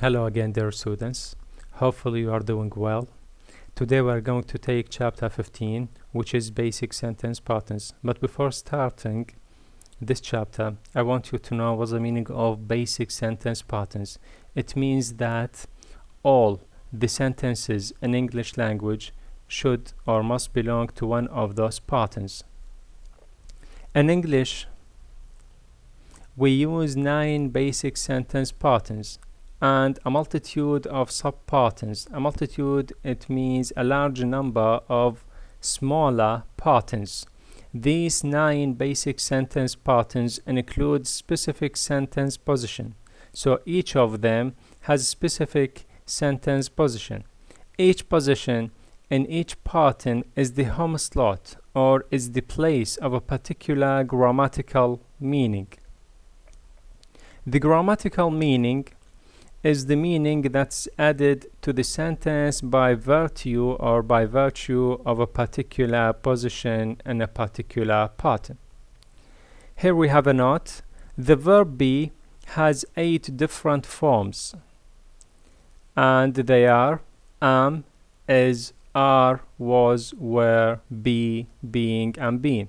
Hello again, dear students. Hopefully you are doing well. Today we are going to take chapter 15, which is basic sentence patterns. But before starting this chapter, I want you to know what's the meaning of basic sentence patterns. It means that all the sentences in English language should or must belong to one of those patterns. In English, we use 9 basic sentence patterns and a multitude of sub-patterns. A multitude, it means a large number of smaller patterns. These 9 basic sentence patterns include specific sentence position. So each of them has a specific sentence position. Each position in each pattern is the home slot or is the place of a particular grammatical meaning. The grammatical meaning is the meaning that's added to the sentence by virtue of a particular position in a particular pattern. Here we have a note. The verb be has 8 different forms, and they are am, is, are, was, were, be, being, and been.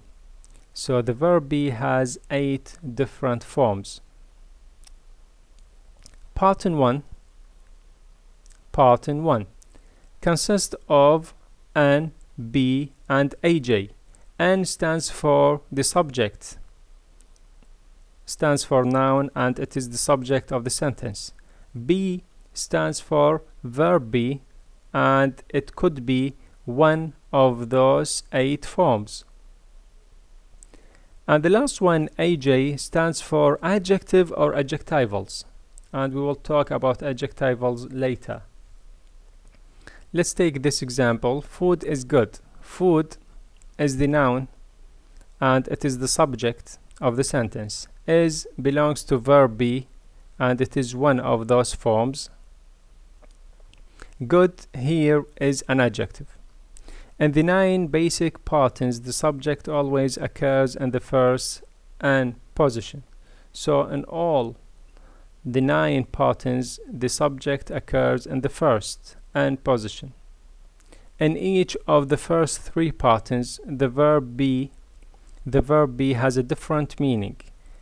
So the verb be has 8 different forms. Pattern 1 consists of an, be, and aj. N stands for the subject, stands for noun, and it is the subject of the sentence. Be stands for verb be, and it could be one of those 8 forms. And the last one, aj, stands for adjective or adjectivals, and we will talk about adjectivals later. Let's take this example. Food is good. Food is the noun and it is the subject of the sentence. Is belongs to verb be and it is one of those forms. Good here is an adjective. In the 9 basic patterns, the subject always occurs in the first an position. So in all the 9 patterns, the subject occurs in the first an position. In each of the first 3 patterns, the verb be has a different meaning.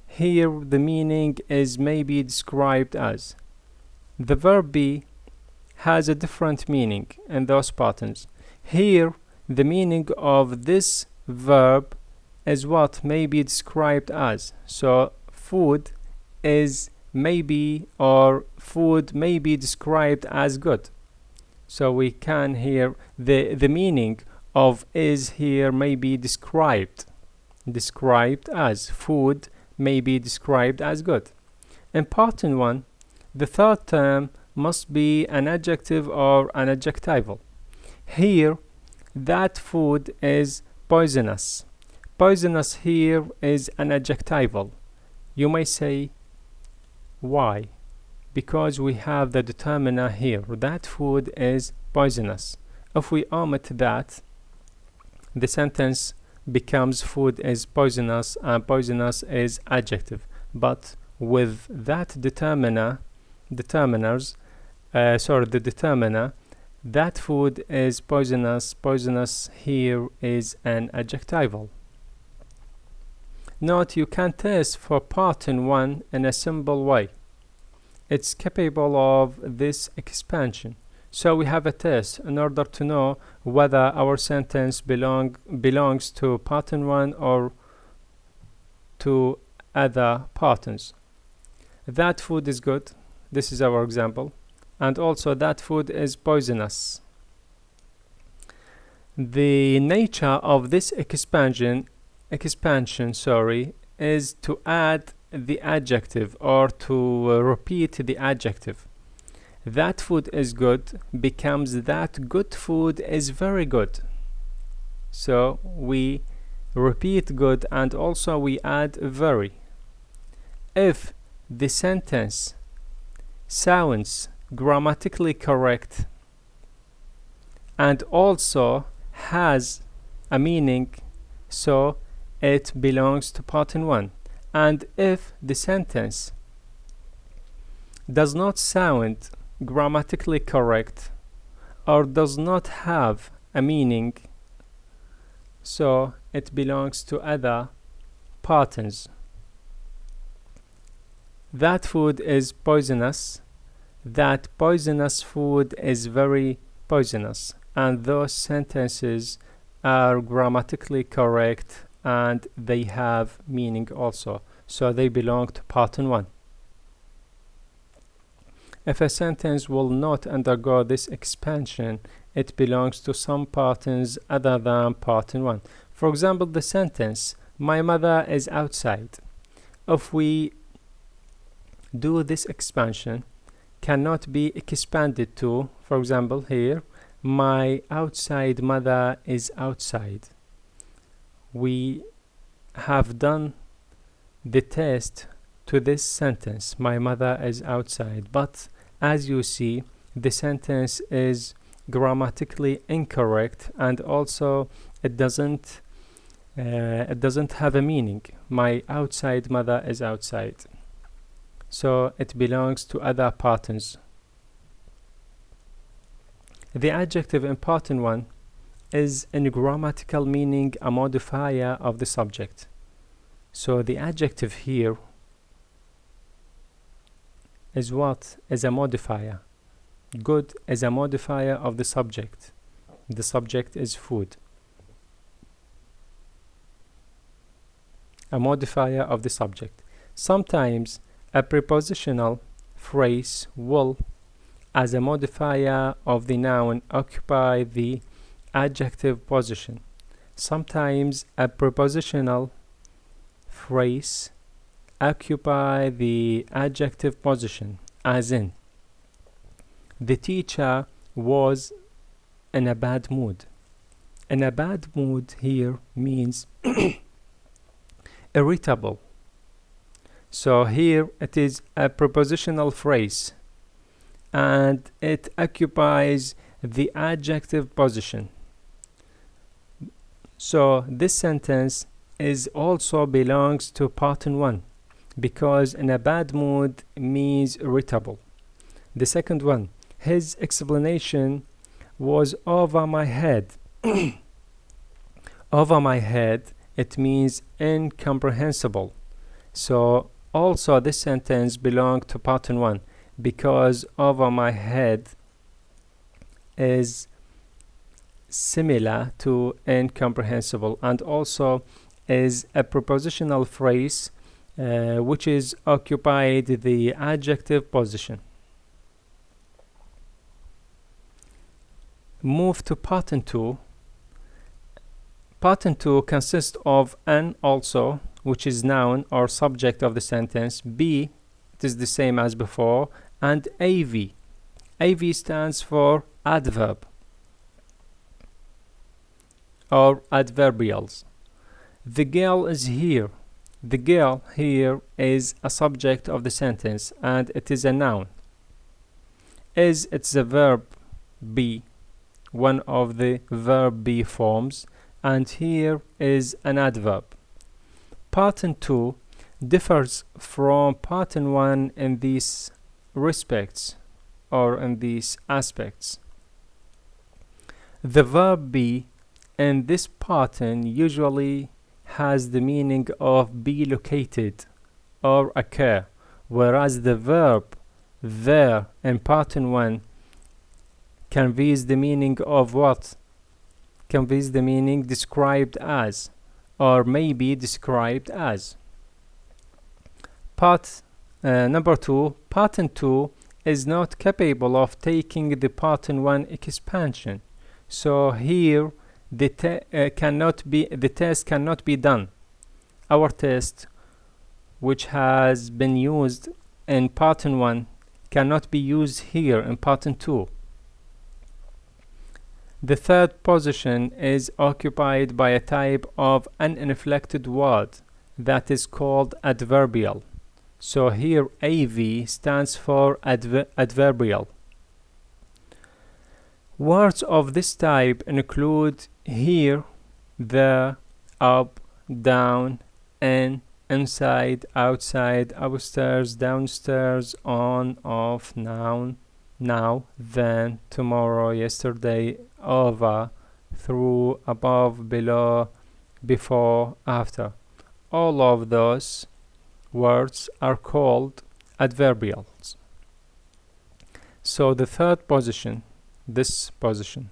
Here the meaning is maybe described as. The verb be has a different meaning in those patterns. Here the meaning of this verb is what may be described as. So food is maybe, or food may be described as good. So we can hear the meaning of is here may be described as. Food may be described as good. In pattern 1, the third term must be an adjective or an adjectival. Here that food is poisonous. Poisonous here is an adjectival. You may say, why? Because we have the determiner here. That food is poisonous. If we omit that, the sentence becomes food is poisonous and poisonous is adjective. But with that the determiner, that food is poisonous. Poisonous here is an adjectival. Note you can test for pattern 1 in a simple way. It's capable of this expansion. So we have a test in order to know whether our sentence belongs to pattern 1 or to other patterns. That food is good. This is our example. And also that food is poisonous. The nature of this expansion is to add the adjective or to repeat the adjective. That food is good becomes that good food is very good. So we repeat good and also we add very. If the sentence sounds grammatically correct and also has a meaning, so it belongs to pattern 1. And if the sentence does not sound grammatically correct or does not have a meaning, so it belongs to other patterns. That food is poisonous. That poisonous food is very poisonous. And those sentences are grammatically correct and they have meaning also. So they belong to pattern 1. If a sentence will not undergo this expansion, it belongs to some patterns other than pattern 1. For example, the sentence, my mother is outside. If we do this expansion, cannot be expanded to, for example, here, my outside mother is outside. We have done the test to this sentence, my mother is outside, but as you see, the sentence is grammatically incorrect and also it doesn't have a meaning. My outside mother is outside. So it belongs to other patterns. The adjective in pattern 1 is in grammatical meaning a modifier of the subject. So the adjective here is what? Is a modifier. Good is a modifier of the subject. The subject is food. A modifier of the subject. Sometimes a prepositional phrase will, as a modifier of the noun, occupy the adjective position. Sometimes a prepositional phrase occupy the adjective position, as in, the teacher was in a bad mood. In a bad mood here means irritable. So here it is a prepositional phrase and it occupies the adjective position. So this sentence is also belongs to pattern 1 because in a bad mood means irritable. The second one, his explanation was over my head. Over my head, it means incomprehensible. So also this sentence belongs to pattern 1 because over my head is similar to incomprehensible and also is a prepositional phrase which is occupied the adjective position. Move to pattern 2. Pattern 2 consists of an also, which is noun or subject of the sentence, be, it is the same as before, and av. Av stands for adverb or adverbials. The girl is here. The girl here is a subject of the sentence and it is a noun. Is, it's a verb be, one of the verb be forms, and here is an adverb. Pattern 2 differs from pattern 1 in these respects or in these aspects. The verb be in this pattern usually has the meaning of be located or occur, whereas the verb there in pattern 1 conveys the meaning of what? Conveys the meaning described as or may be described as. Number 2, pattern 2 is not capable of taking the pattern 1 expansion. So here the test cannot be done. Our test, which has been used in pattern 1, cannot be used here in pattern 2. The third position is occupied by a type of an inflected word that is called adverbial. So here AV stands for adverbial. Words of this type include here, there, up, down, in, inside, outside, upstairs, downstairs, on, off, now, then, tomorrow, yesterday, over, through, above, below, before, after. All of those words are called adverbials. So the third position, this position,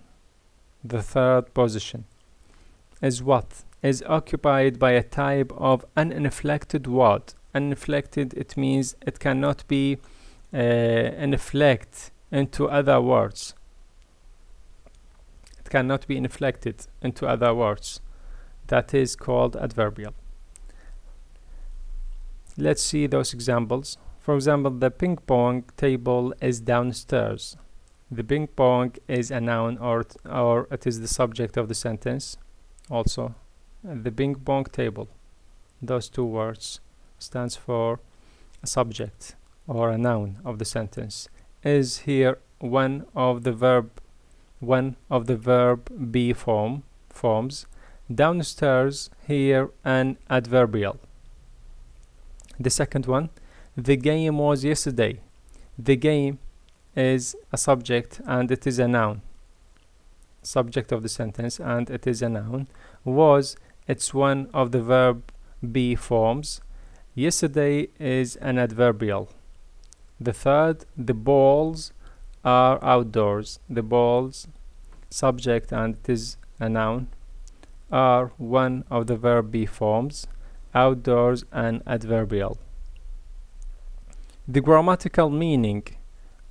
the third position is what? Is occupied by a type of an inflected word. Uninflected, it means it cannot be inflect into other words. It cannot be inflected into other words. That is called adverbial. Let's see those examples. For example, the ping pong table is downstairs. The ping pong is a noun, or it is the subject of the sentence. Also, the ping pong table, those two words stands for a subject or a noun of the sentence. Is here one of the verb be forms. Downstairs, here an adverbial. The second one, the game was yesterday. The game is a subject and it is a noun. Subject of the sentence and it is a noun. Was, it's one of the verb be forms. Yesterday is an adverbial. The third, the balls are outdoors. The balls, subject and it is a noun, are one of the verb be forms. Outdoors and adverbial. The grammatical meaning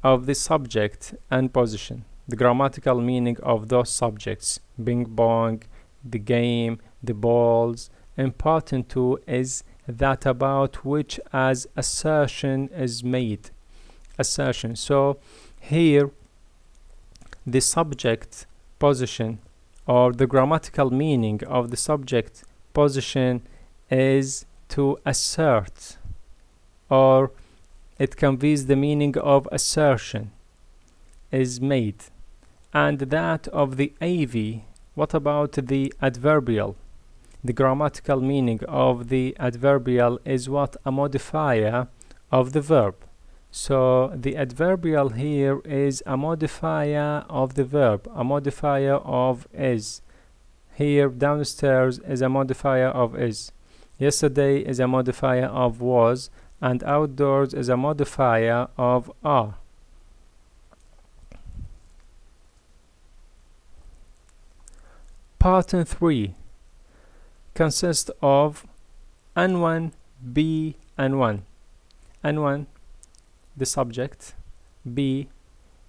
of the subject and position. The grammatical meaning of those subjects, ping pong, the game, the balls, important to is that about which as assertion is made. Assertion. So here the subject position or the grammatical meaning of the subject position is to assert, or it conveys the meaning of assertion, is made. And that of the AV, what about the adverbial? The grammatical meaning of the adverbial is what? A modifier of the verb. So the adverbial here is a modifier of the verb, a modifier of is. Here downstairs is a modifier of is. Yesterday is a modifier of was, and outdoors is a modifier of are. Part 3 consists of N1, be, and 1. N1, the subject, be,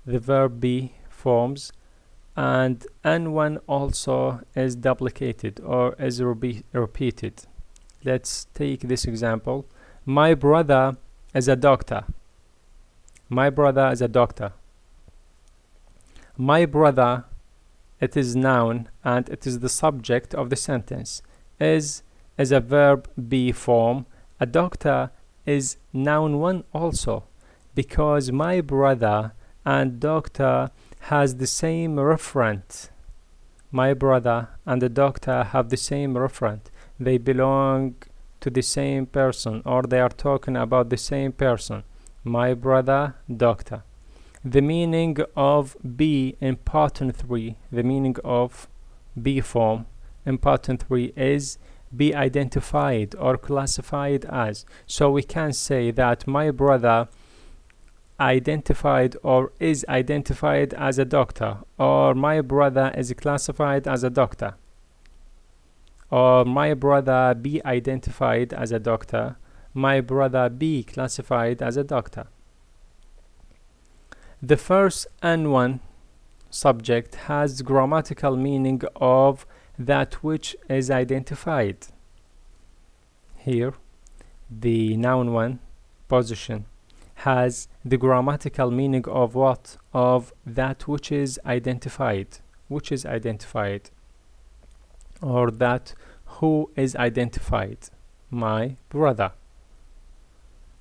the verb be forms, and N1 also is duplicated or is repeated. Let's take this example. My brother is a doctor. My brother is a doctor. My brother, it is noun and it is the subject of the sentence. Is a verb be form. A doctor is noun 1 also, because my brother and doctor has the same referent. My brother and the doctor have the same referent. They belong to the same person, or they are talking about the same person. My brother, doctor. The meaning of be in part 3, the meaning of be form in part 3 is be identified or classified as. So we can say that my brother identified or is identified as a doctor, or my brother is classified as a doctor, or my brother be identified as a doctor, my brother be classified as a doctor. The first N1 subject has grammatical meaning of that which is identified. Here, the noun 1 position has the grammatical meaning of what? Of that which is identified. Which is identified? Or that who is identified? My brother.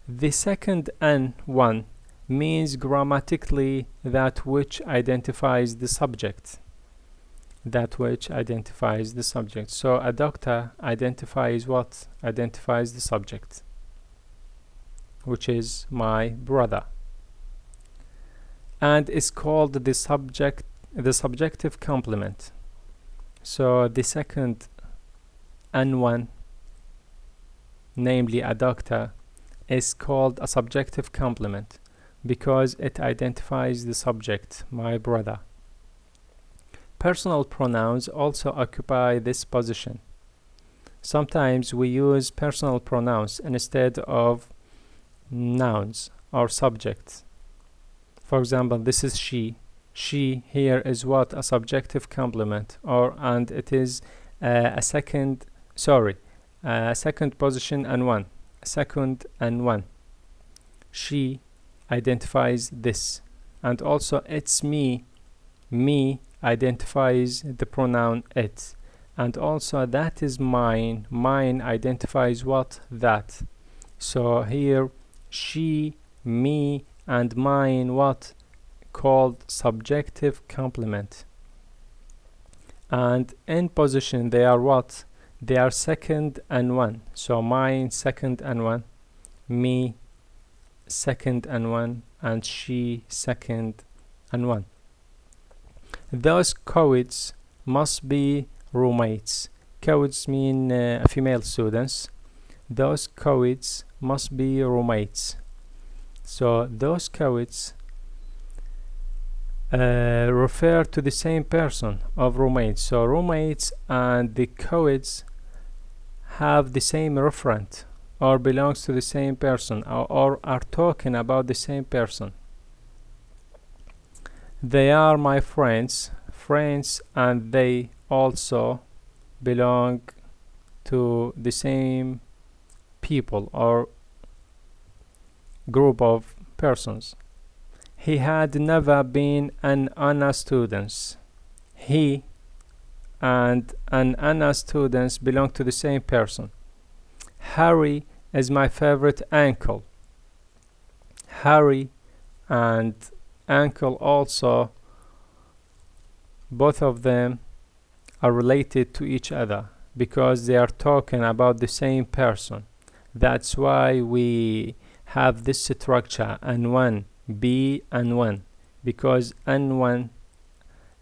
The second N1 means grammatically that which identifies the subject. That which identifies the subject. So a doctor identifies what? Identifies the subject, which is my brother. and is called the subjective complement. So the second N1, namely a doctor, is called a subjective complement because it identifies the subject, my brother. Personal pronouns also occupy this position. Sometimes we use personal pronouns instead of nouns or subjects. For example, this is she. She here is what? A subjective complement, and it is a second position and one. Second and one. She identifies this, and also it's me. Me identifies the pronoun it, and also that is mine. Mine identifies what? That. So here she, me, and mine what? Called subjective complement. And in position they are what? They are second and one. So mine second and one, me second and one, and she second and one. Those co-eds must be roommates. Co-eds mean female students. Those co-eds must be roommates. So those co-eds refer to the same person of roommates. So roommates and the co-eds have the same referent or belongs to the same person or are talking about the same person. They are my friends, and they also belong to the same people or group of persons. He had never been an Anna student. He and an Anna student belong to the same person. Harry is my favorite uncle. Harry and uncle also, both of them are related to each other because they are talking about the same person. That's why we have this structure N1, B and 1, because N1,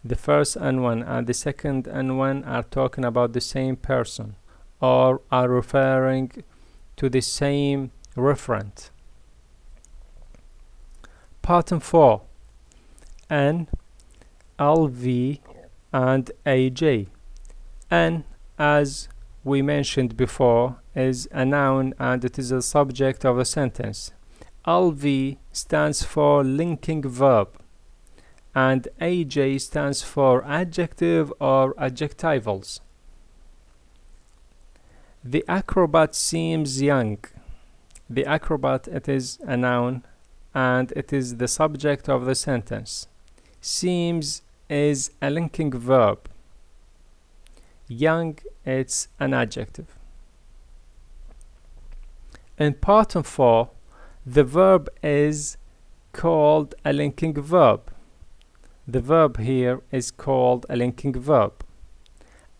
the first N1 and the second N1 are talking about the same person or are referring to the same referent. Pattern 4. N, LV, and AJ. N, as we mentioned before, is a noun and it is a subject of a sentence. LV stands for linking verb, and AJ stands for adjective or adjectivals. The acrobat seems young. The acrobat, it is a noun and it is the subject of the sentence. Seems is a linking verb. Young, it's an adjective. In pattern 4, the verb is called a linking verb. The verb here is called a linking verb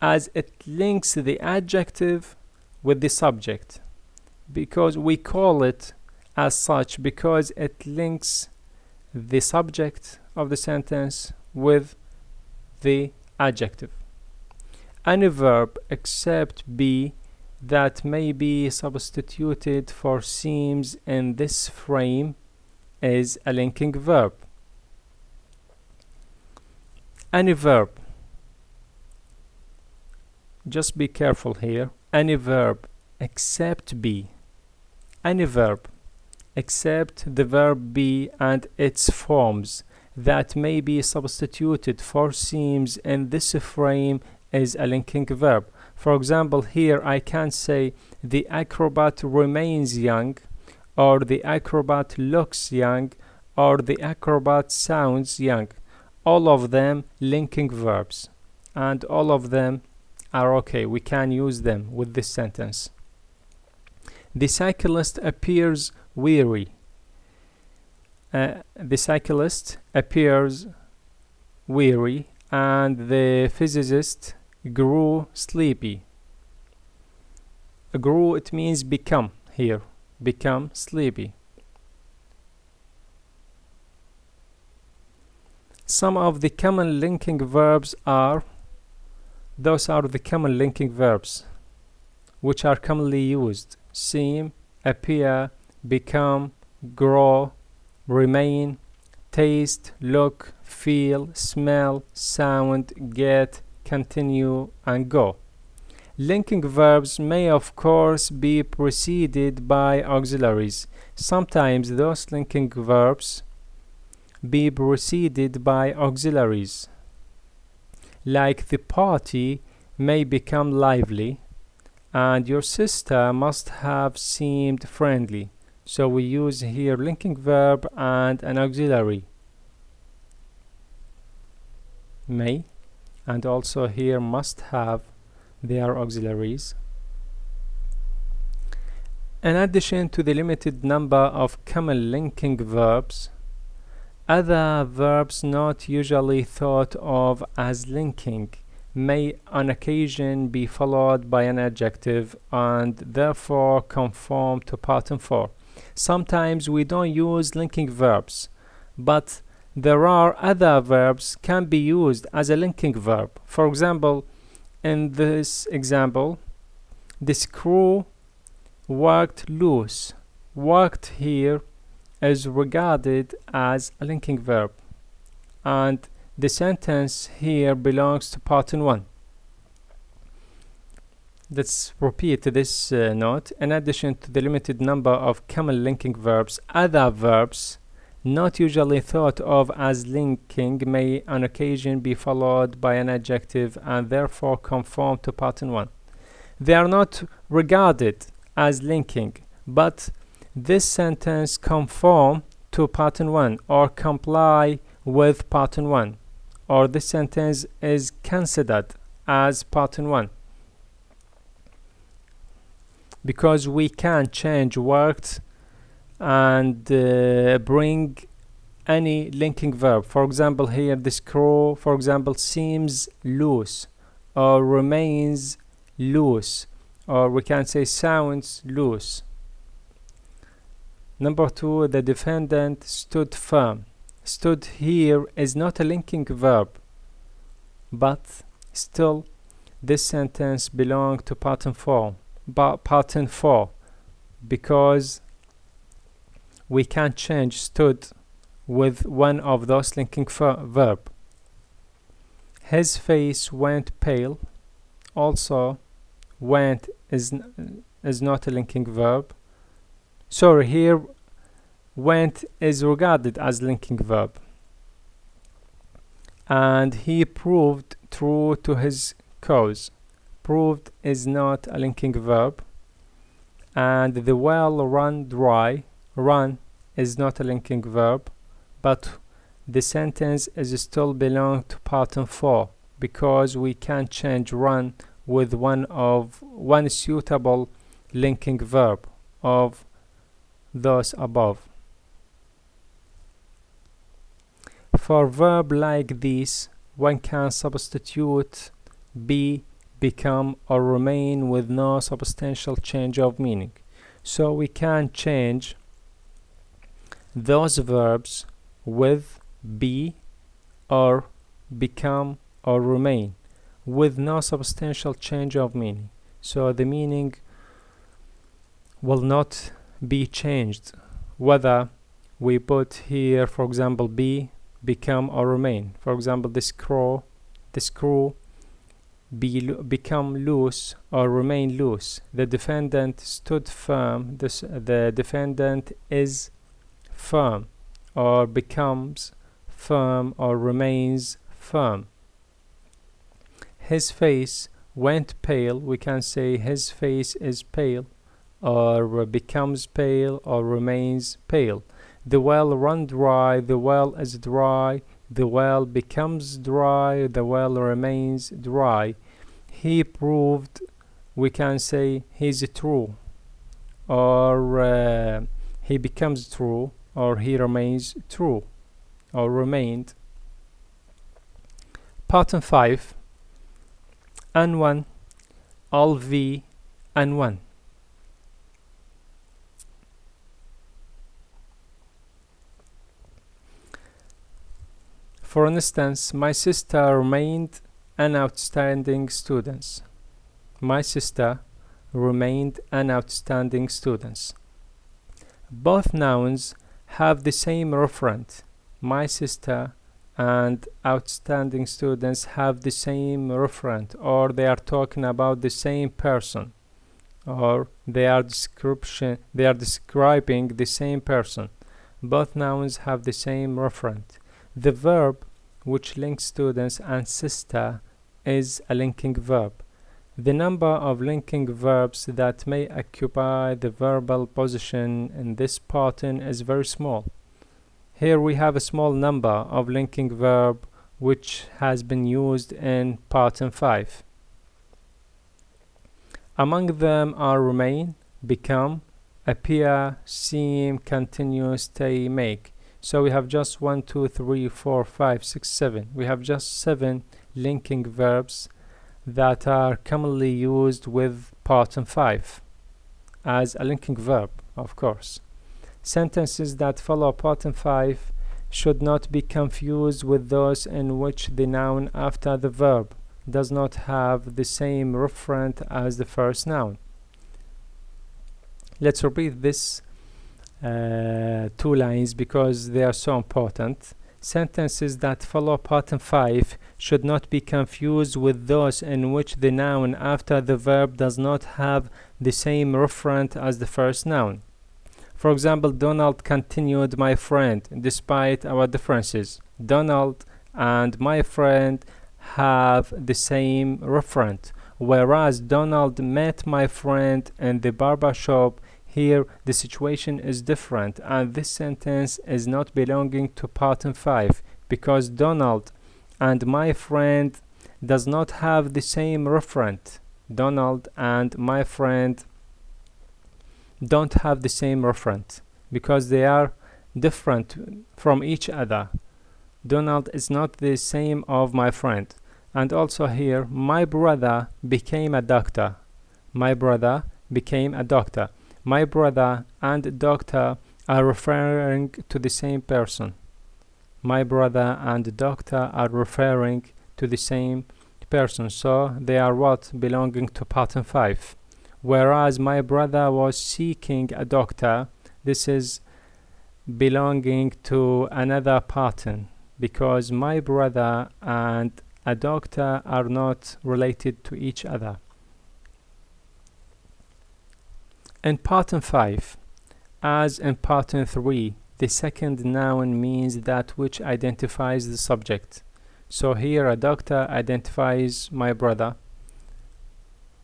as it links the adjective with the subject, because we call it as such because it links the subject of the sentence with the adjective. Any verb except be that may be substituted for seems in this frame is a linking verb. Any verb, just be careful here, any verb except be, any verb except the verb be and its forms that may be substituted for seems in this frame is a linking verb. For example, here I can say the acrobat remains young, or the acrobat looks young, or the acrobat sounds young. All of them linking verbs, and all of them are okay. We can use them with this sentence. The cyclist appears weary. The cyclist appears weary, and the physicist grew sleepy. Grew, it means become here. Become sleepy. Some of the common linking verbs are, those are the common linking verbs which are commonly used: seem, appear, become, grow, remain, taste, look, feel, smell, sound, get, continue, and go. Linking verbs may of course be preceded by auxiliaries. Sometimes those linking verbs be preceded by auxiliaries, like the party may become lively, and your sister must have seemed friendly. So we use here linking verb and an auxiliary, may, and also here must have. They are auxiliaries. In addition to the limited number of common linking verbs, other verbs not usually thought of as linking may on occasion be followed by an adjective and therefore conform to pattern 4. Sometimes we don't use linking verbs, but there are other verbs can be used as a linking verb. For example, in this example, the screw worked loose. Worked here is regarded as a linking verb, and the sentence here belongs to pattern 1. Let's repeat this note. In addition to the limited number of common linking verbs, other verbs not usually thought of as linking may on occasion be followed by an adjective and therefore conform to pattern 1. They are not regarded as linking, but this sentence conform to pattern 1 or comply with pattern 1, or this sentence is considered as pattern 1, because we can change worked and bring any linking verb. For example, here the screw, for example, seems loose or remains loose, or we can say sounds loose. Number 2, the defendant stood firm. Stood here is not a linking verb, but still this sentence belongs to pattern 4, because we can change stood with one of those linking verb. His face went pale. Also, went is not a linking verb. Sorry, here went is regarded as linking verb. And he proved true to his cause. Proved is not a linking verb. And the well run dry. Run is not a linking verb, but the sentence is still belong to pattern 4 because we can change run with one suitable linking verb of those above. For verb like this, one can substitute be, become, or remain with no substantial change of meaning. So we can change those verbs with be or become or remain with no substantial change of meaning. So the meaning will not be changed whether we put here, for example, be, become, or remain. For example, the screw become loose or remain loose. The defendant stood firm. The defendant is firm or becomes firm or remains firm. His face went pale. We can say his face is pale or becomes pale or remains pale. The well run dry. The well is dry. The well becomes dry. The well remains dry. He proved. We can say he's true or he becomes true or he remains true or remained. Pattern 5, N1, LV, N1. For instance, my sister remained an outstanding student. My sister remained an outstanding student. Both nouns have the same referent. My sister and outstanding students have the same referent, or they are talking about the same person, or they are describing the same person. Both nouns have the same referent. The verb which links students and sister is a linking verb. The number of linking verbs that may occupy the verbal position in this pattern is very small. Here we have a small number of linking verb which has been used in pattern 5. Among them are remain, become, appear, seem, continue, stay, make. So we have just 1, 2, 3, 4, 5, 6, 7. We have just 7 linking verbs that are commonly used with pattern 5 as a linking verb, of course. Sentences that follow pattern 5 should not be confused with those in which the noun after the verb does not have the same referent as the first noun. Let's repeat this 2 lines because they are so important. Sentences that follow pattern 5 should not be confused with those in which the noun after the verb does not have the same referent as the first noun. For example, Donald continued my friend despite our differences. Donald and my friend have the same referent, whereas Donald met my friend in the barber shop. Here the situation is different, and this sentence is not belonging to pattern 5 because Donald and my friend does not have the same referent. Donald and my friend don't have the same referent because they are different from each other. Donald is not the same of my friend. And also here, my brother became a doctor. My brother became a doctor. My brother and doctor are referring to the same person. My brother and doctor are referring to the same person, so they are what? Belonging to pattern 5. Whereas my brother was seeking a doctor, this is belonging to another pattern because my brother and a doctor are not related to each other. In pattern 5, as in pattern 3, the second noun means that which identifies the subject. So here a doctor identifies my brother.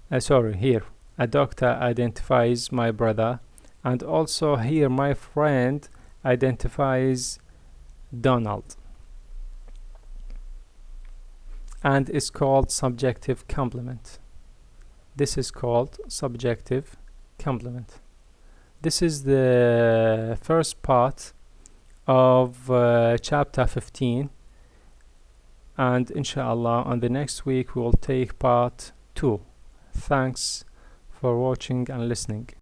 Here a doctor identifies my brother, and also here my friend identifies Donald and is called subjective complement. This is called subjective complement. This is the first part of chapter 15, and inshallah on the next week we will take part 2. Thanks for watching and listening.